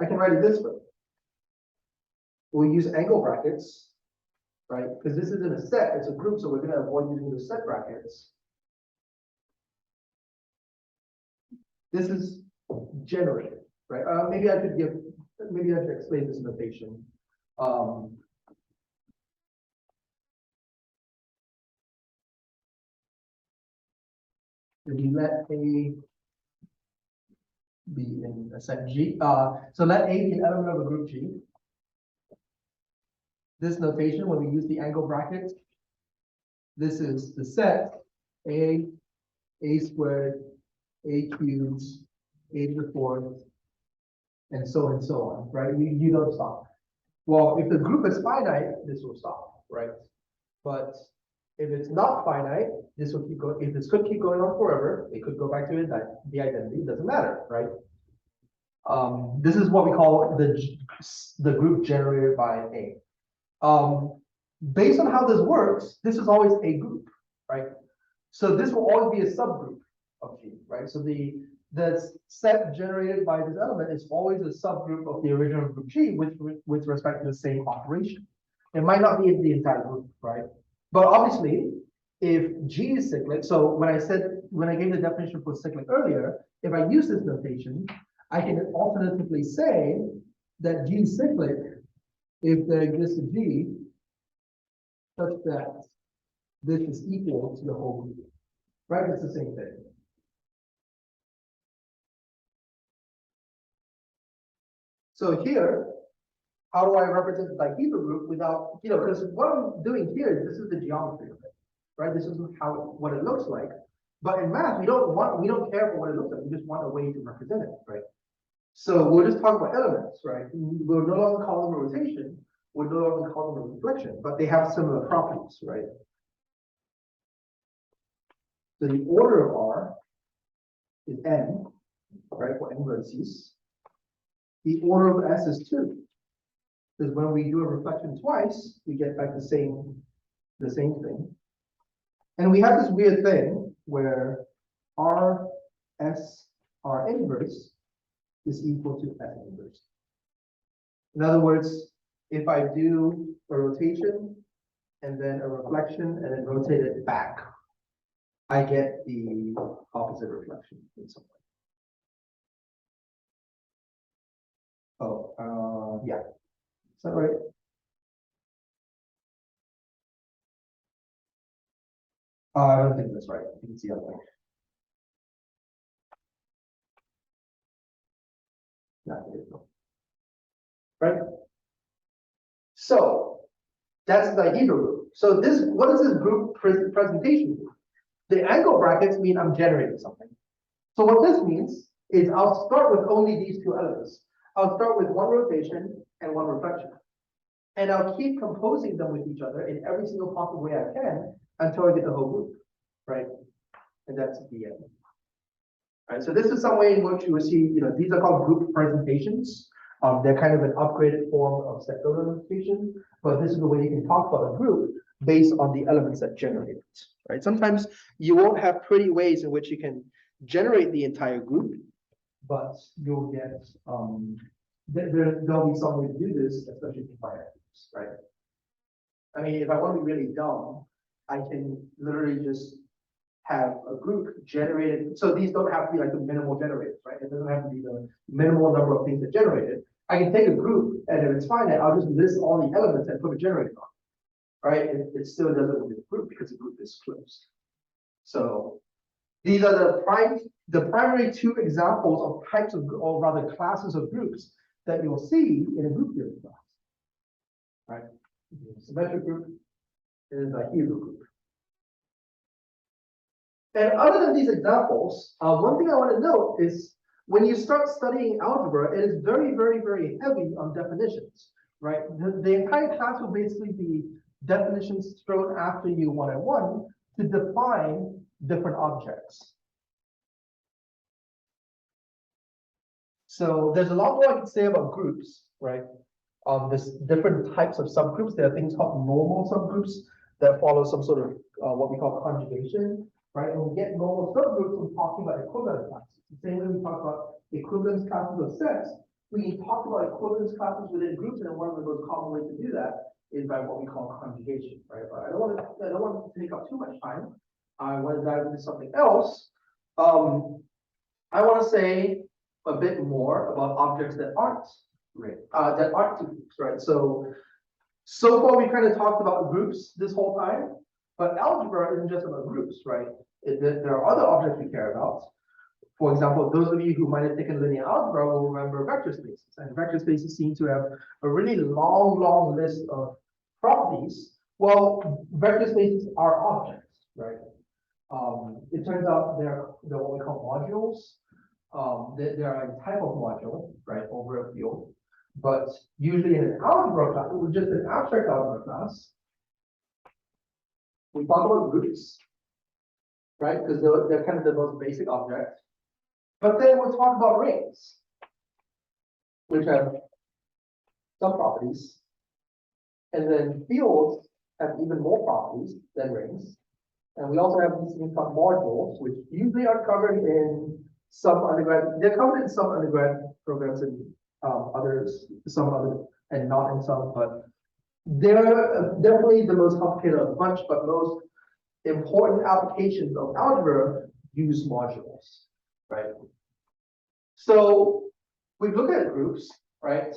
I can write it this way. We'll use angle brackets, right? Because this isn't a set, it's a group, so we're going to avoid using the set brackets. This is generated, right? Maybe I should explain this notation. If you let A be in a set G, so let A be an element of a group G. This notation, when we use the angle bracket, this is the set A squared, A cubed, A to the fourth, and so on, right? You don't stop. Well, if the group is finite, this will stop, right? But if it's not finite, this will keep going. If this could keep going on forever, it could go back to the identity. It doesn't matter, right? This is what we call the group generated by A. Based on how this works, this is always a group, right? So this will always be a subgroup of G, right? So the set generated by this element is always a subgroup of the original group G with respect to the same operation. It might not be the entire group, right? But obviously, if G is cyclic, so when I gave the definition for cyclic earlier, if I use this notation, I can alternatively say that G is cyclic if there exists a G such that this is equal to the whole group, right? It's the same thing. So here, how do I represent the dihedral group without, because what I'm doing here is this is the geometry of it, right? This is what it looks like. But in math, we don't care for what it looks like. We just want a way to represent it, right? So we'll just talk about elements, right? We'll no longer call them a rotation. We'll no longer call them a reflection, but they have similar properties, right? So the order of R is n, right, for n vertices. The order of S is 2. Because when we do a reflection twice, we get back the same thing. And we have this weird thing where R inverse is equal to S inverse. In other words, if I do a rotation and then a reflection and then rotate it back, I get the opposite reflection in some way. Oh, yeah. Is that right? I don't think that's right. I think it's the other way. Yeah, there you go. Right? So that's the dihedral group. So what is this group presentation do? The angle brackets mean I'm generating something. So what this means is I'll start with only these two elements. I'll start with one rotation and one reflection. And I'll keep composing them with each other in every single possible way I can until I get the whole group, right? And that's the end. Right, so this is some way in which you will see, these are called group presentations. They're kind of an upgraded form of set builder notation, but this is the way you can talk about a group based on the elements that generate it, right? Sometimes you won't have pretty ways in which you can generate the entire group, but you'll get, there'll be some way to do this, especially in finite groups, right? I mean, if I want to be really dumb, I can literally just have a group generated. So these don't have to be like the minimal generators, right? It doesn't have to be the minimal number of things that generated. I can take a group, and if it's finite, I'll just list all the elements and put a generator on, right? It still doesn't with the group because the group is closed. So these are the primary two examples of types of, or rather classes of groups that you'll see in a group theory class. right? Symmetric group is a dihedral group. And other than these examples, one thing I want to note is when you start studying algebra, it is very, very, very heavy on definitions, right? The entire class will basically be definitions thrown after you one-on-one to define different objects. So there's a lot more I can say about groups, right? There's different types of subgroups. There are things called normal subgroups that follow some sort of what we call conjugation, right? And when we get normal subgroups, we're talking about equivalence classes. The same way we talk about equivalence classes of sets, we talk about equivalence classes within groups, and one of the most common ways to do that is by what we call conjugation, right? But I don't want to take up too much time. I want to dive into something else. I want to say a bit more about objects that aren't two groups, right? So far we kind of talked about groups this whole time, but algebra isn't just about groups, right? There are other objects we care about. For example, those of you who might have taken linear algebra will remember vector spaces, and vector spaces seem to have a really long list of properties. Well, vector spaces are objects, right? It turns out they're what we call modules. They're a type of module, right, over a field. But usually in an algebra class, just an abstract algebra class, we talk about groups, right? Because they're kind of the most basic object. But then we'll talk about rings, which have some properties. And then fields have even more properties than rings. And we also have these things called modules, which usually are covered in some undergrad. They're covered in some undergrad programs and others, some other, and not in some, but they're definitely the most complicated of the bunch, but most important applications of algebra use modules, right? So we look at groups, right?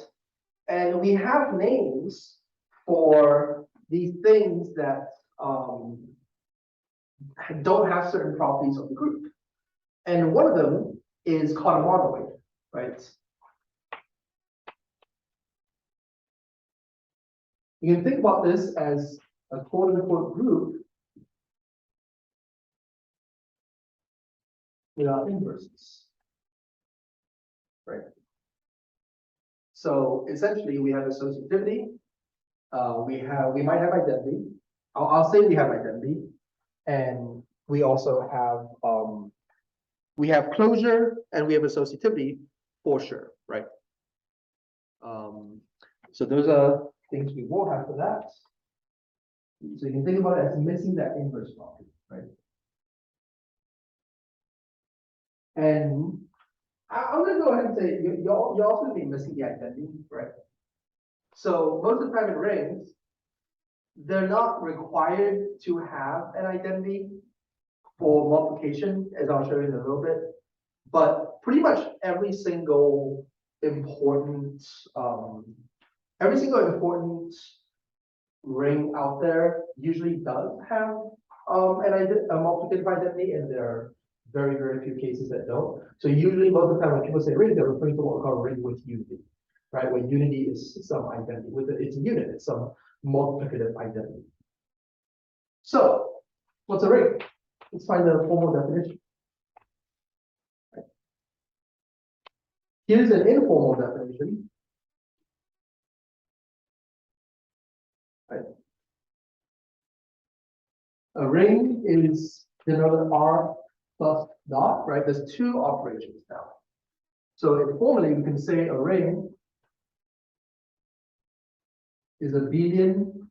And we have names for these things that don't have certain properties of the group. And one of them is called a monoid, right? You can think about this as a quote-unquote group without inverses, right? So essentially, we have associativity. We might have identity. I'll say we have identity, and we also have closure, and we have associativity for sure, right? So those are things we will have for that. So you can think about it as missing that inverse property, right? And I'm going to go ahead and say you're also going to be missing the identity, right? So most of the time in rings, they're not required to have an identity for multiplication, as I'll show you in a little bit. But pretty much every single important ring out there usually does have a multiplicative identity, and there are very, very few cases that don't. So usually most of the time when people say ring, they're referring to what we call ring with unity, right? Where unity is some identity. It's a unit, it's some multiplicative identity. So what's a ring? Let's find the formal definition. Right. Here's an informal definition. Right. A ring is denoted R plus dot, right? There's two operations now. So informally, we can say a ring is a abelian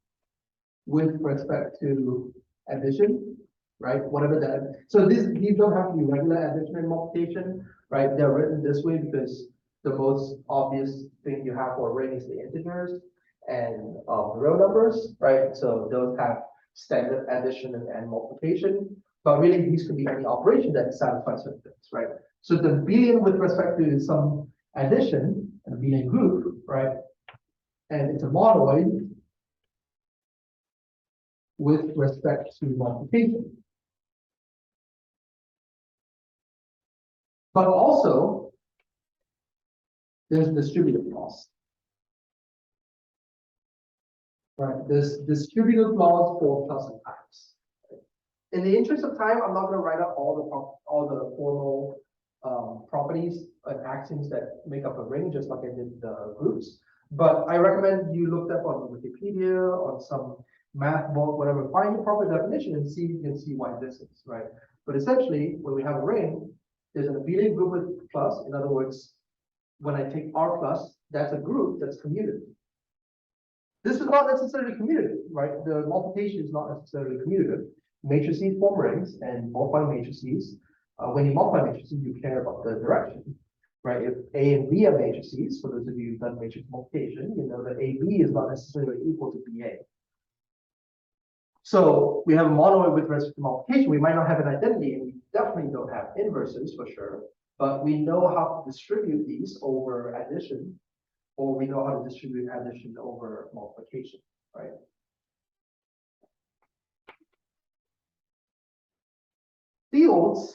with respect to addition, right? Whatever that. So these don't have to be regular addition and multiplication, right? They're written this way because the most obvious thing you have for a ring is the integers and real numbers, right? So those have standard addition and multiplication, but really these could be any operation that satisfies certain things, right? So the abelian with respect to some addition, an abelian group, right? And it's a monoid with respect to multiplication. But also, there's distributive loss. Right, this distributive laws for plus and times. In the interest of time, I'm not going to write up all the formal properties and axioms that make up a ring, just like I did the groups. But I recommend you look up on Wikipedia, on some math book, whatever, find the proper definition and see, you can see why this is, right? But essentially, when we have a ring, there's an abelian group with plus. In other words, when I take R plus, that's a group that's commutative. This is not necessarily commutative, right? The multiplication is not necessarily commutative. Matrices form rings and multiply matrices. When you multiply matrices, you care about the direction, right? If A and B are matrices, for those of you who've done matrix multiplication, you know that AB is not necessarily equal to BA. So we have a monoid with respect to multiplication. We might not have an identity, and we definitely don't have inverses for sure, but we know how to distribute these over addition, or we know how to distribute addition over multiplication, right? Fields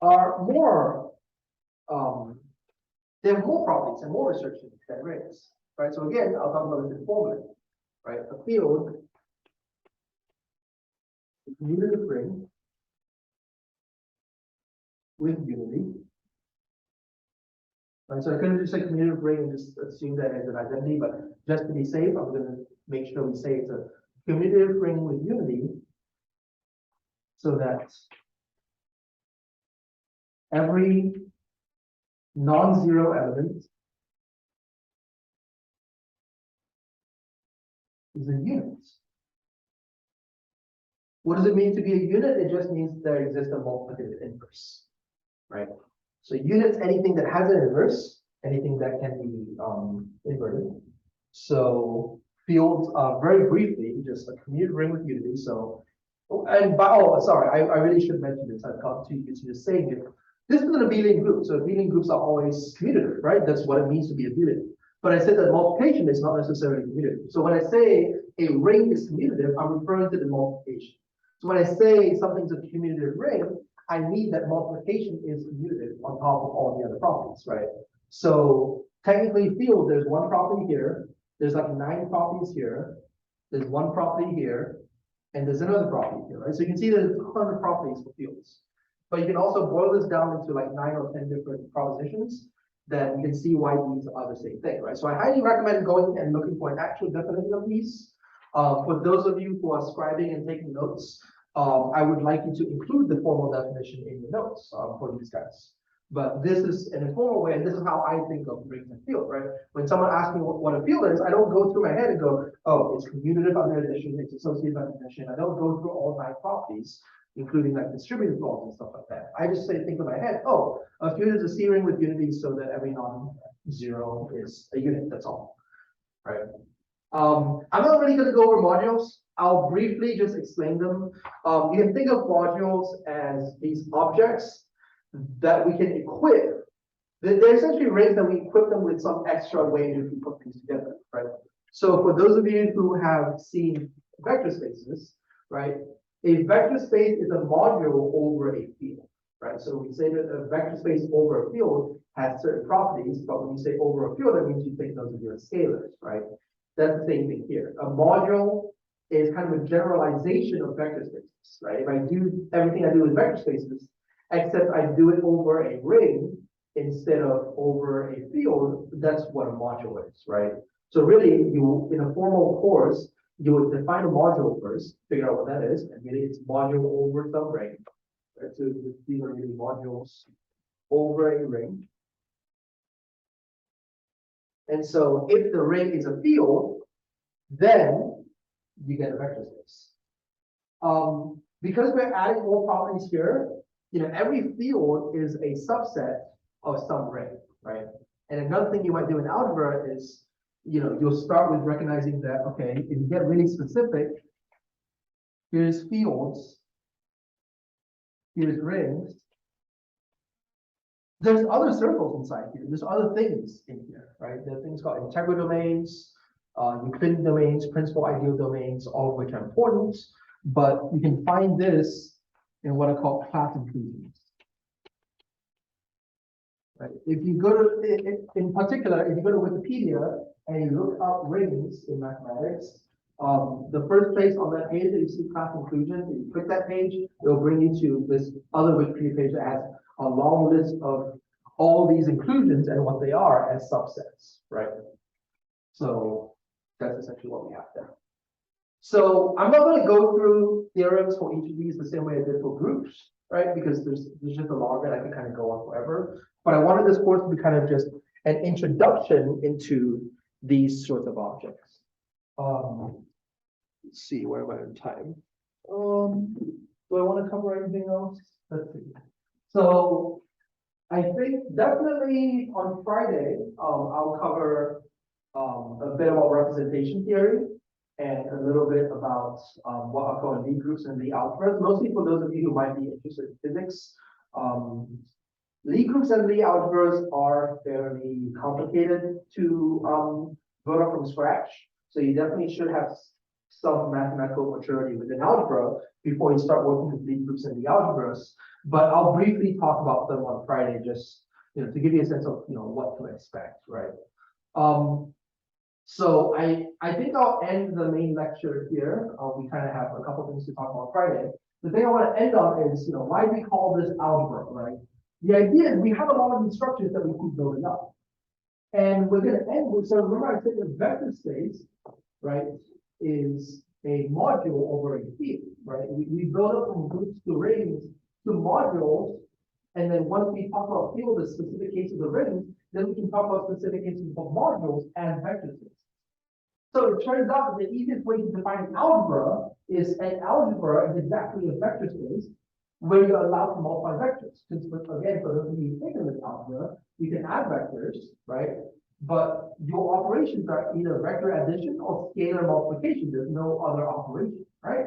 are more, they have more properties and more restrictions than rings, right? So again, I'll talk about this informally, right? A field is a commutative ring with unity. Right, so I couldn't just say commutative ring and just assume that as an identity, but just to be safe, I'm going to make sure we say it's a commutative ring with unity, so that every non-zero element is a unit. What does it mean to be a unit? It just means there exists a multiplicative inverse, right? So units, anything that has an inverse, anything that can be inverted. So fields, very briefly, just a commutative ring with unity. So, sorry, I really should mention this. I've got to just saying it. This is an abelian group. So abelian groups are always commutative, right? That's what it means to be abelian. But I said that multiplication is not necessarily commutative. So when I say a ring is commutative, I'm referring to the multiplication. So when I say something's a commutative ring, I mean that multiplication is commutative on top of all the other properties, right? So technically field, there's one property here, there's like 9 properties here, there's one property here, and there's another property here, right? So you can see there's 100 properties for fields. But you can also boil this down into like 9 or 10 different propositions that you can see why these are the same thing, right? So I highly recommend going and looking for an actual definition of these. For those of you who are scribing and taking notes, I would like you to include the formal definition in your notes for these guys. But this is an informal way, and this is how I think of rings and field, right? When someone asks me what a field is, I don't go through my head and go, oh, it's commutative under addition, it's associative under addition. I don't go through all 9 properties, including like distributive laws and stuff like that. I just say, think in my head, oh, a field is a C ring with unity so that every non-zero is a unit, that's all, right? I'm not really going to go over modules. I'll briefly just explain them. You can think of modules as these objects that we can equip. They're essentially rings that we equip them with some extra way to put things together, right? So for those of you who have seen vector spaces, right? A vector space is a module over a field, right? So we say that a vector space over a field has certain properties, but when you say over a field, that means you think those are your scalars, right? That's the same thing here. A module is kind of a generalization of vector spaces, right? If I do everything I do with vector spaces, except I do it over a ring instead of over a field, that's what a module is, right? So really, you in a formal course, you would define a module first, figure out what that is, and really it's module over some ring. Right? So these are really modules over a ring. And so if the ring is a field, then you get a vector space. Because we're adding more properties here, you know, every field is a subset of some ring, right? And another thing you might do in algebra is, you know, you'll start with recognizing that, okay, if you get really specific, here's fields, here's rings. There's other circles inside here. There's other things in here, right? There are things called integral domains, Euclidean domains, principal ideal domains, all of which are important. But you can find this in what are called class inclusions. Right? If you go to, in particular, if you go to Wikipedia and you look up rings in mathematics, the first place on that page that you see class inclusion, if you click that page, it'll bring you to this other Wikipedia page that has a long list of all these inclusions and what they are as subsets, right? So that's essentially what we have there. So I'm not going to go through theorems for each of these the same way I did for groups, right? Because there's just a lot of it I could kind of go on forever. But I wanted this course to be kind of just an introduction into these sorts of objects. Let's see, where am I in time? Do I want to cover anything else? Let's see. So I think definitely on Friday, I'll cover a bit about representation theory and a little bit about what I'll call Lie groups and Lie algebras, mostly for those of you who might be interested in physics. Lie groups and Lie algebras are fairly complicated to build up from scratch. So you definitely should have some mathematical maturity within algebra before you start working with Lie groups and Lie algebras. But I'll briefly talk about them on Friday, just to give you a sense of what to expect, right? So I think I'll end the main lecture here. We kind of have a couple things to talk about Friday. The thing I want to end on is why we call this algebra, right? The idea is we have a lot of these structures that we keep building up. And we're going to end with, so remember I said the vector space, right, is a module over a field, right? We build up from groups to rings to modules, and then once we talk about field, the specific cases of rings, then we can talk about specific cases of modules and vector space. So it turns out that the easiest way to define an algebra is an algebra is exactly a vector space where you're allowed to multiply vectors. Because again, for those of you thinking of algebra, you can add vectors, right? But your operations are either vector addition or scalar multiplication. There's no other operation, right?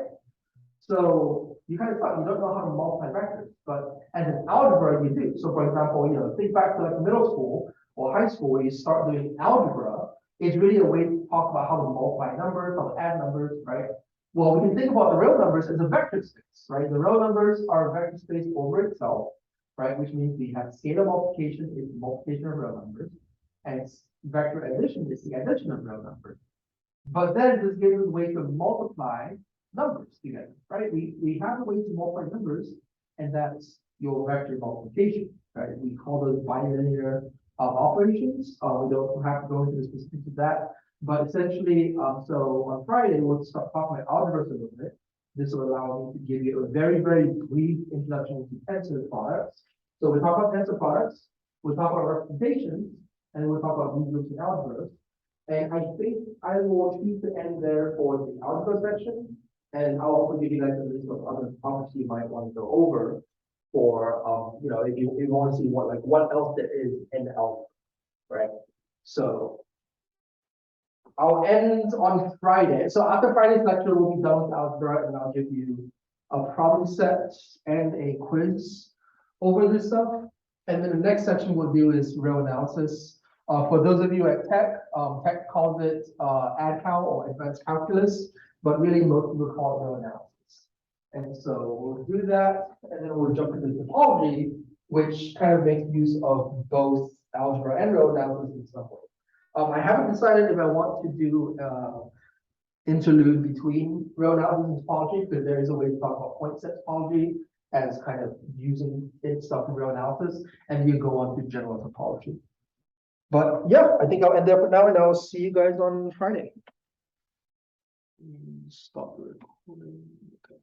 So you kind of thought you don't know how to multiply vectors, but as an algebra you do. So for example, think back to like middle school or high school where you start doing algebra. It's really a way to talk about how to multiply numbers, how to add numbers, right? Well, we can think about the real numbers as a vector space, right? The real numbers are a vector space over itself, right? Which means we have scalar multiplication is the multiplication of real numbers, and vector addition is the addition of real numbers. But then this gives us a way to multiply numbers together, right? We have a way to multiply numbers, and that's your vector multiplication, right? We call those bilinear operations. We don't have to go into the specifics of that, but essentially, so on Friday, we'll start talking about algebras a little bit. This will allow me to give you a very, very brief introduction to tensor products. So we'll talk about tensor products, we'll talk about representations, and we'll talk about Lie groups and algebras. And I think I will choose to end there for the algebra section. And I'll also give you guys a list of other topics you might want to go over for, if you want to see what else there is in algebra, right? So I'll end on Friday. So after Friday's lecture, we'll be done with algebra, and I'll give you a problem set and a quiz over this stuff. And then the next section we'll do is real analysis. For those of you at Tech, Tech calls it AdCal or Advanced Calculus, but really most people call it real analysis. And so we'll do that, and then we'll jump into topology, which kind of makes use of both algebra and real analysis in some way. I haven't decided if I want to do interlude between real analysis and topology, because there is a way to talk about point set topology as kind of using its stuff in real analysis, and you go on to general topology. But yeah, I think I'll end there for now, and I'll see you guys on Friday. Stop the recording. Okay.